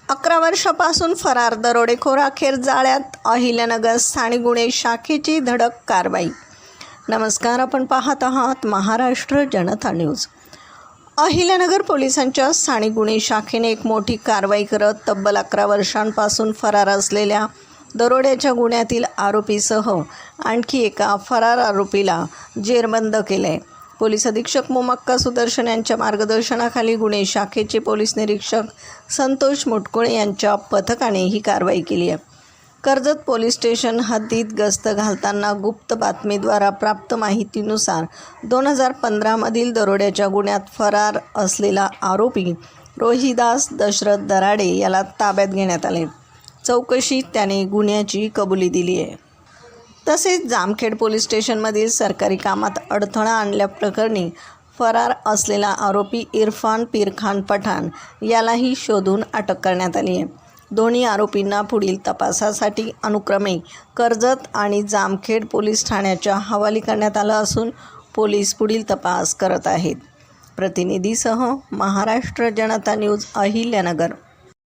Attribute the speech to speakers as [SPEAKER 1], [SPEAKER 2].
[SPEAKER 1] 11 वर्षापासून फरार दरोडेखोर अखेर जाळ्यात, अहिल्यानगर स्थानिक गुन्हे शाखेची धडक कारवाई। नमस्कार, आपण पाहत आहात महाराष्ट्र जनता न्यूज। अहिल्यानगर पोलिसांच्या स्थानिक गुन्हे शाखेने एक मोठी कारवाई करत तब्बल 11 वर्षांपासून फरार असलेल्या दरोड्याच्या गुन्ह्यातील आरोपीसह आणखी एका फरार आरोपीला जेरबंद केले। पोलीस अधीक्षक मोमक्का सुदर्शन यांच्या मार्गदर्शनाखाली गुन्हे शाखेचे पोलीस निरीक्षक संतोष मुटकुळे यांच्या पथकाने ही कारवाई केली आहे। कर्जत पोलीस स्टेशन हद्दीत गस्त घालताना गुप्त बातमीद्वारा प्राप्त माहितीनुसार 2015 मधील दरोड्याच्या गुन्ह्यात फरार असलेला आरोपी रोहिदास दशरथ दराडे याला ताब्यात घेण्यात आले। चौकशीत त्याने गुन्ह्याची कबुली दिली आहे। तसेच जामखेड पोलीस स्टेशनमधील सरकारी कामात अडथळा आणल्याप्रकरणी फरार असलेला आरोपी इरफान पीरखान पठाण यालाही शोधून अटक करण्यात आली आहे। दोन्ही आरोपींना पुढील तपासासाठी अनुक्रमे कर्जत आणि जामखेड पोलीस ठाण्याच्या हवाली करण्यात आलं असून पोलीस पुढील तपास करत आहेत। प्रतिनिधीसह महाराष्ट्र जनता न्यूज, अहिल्यानगर।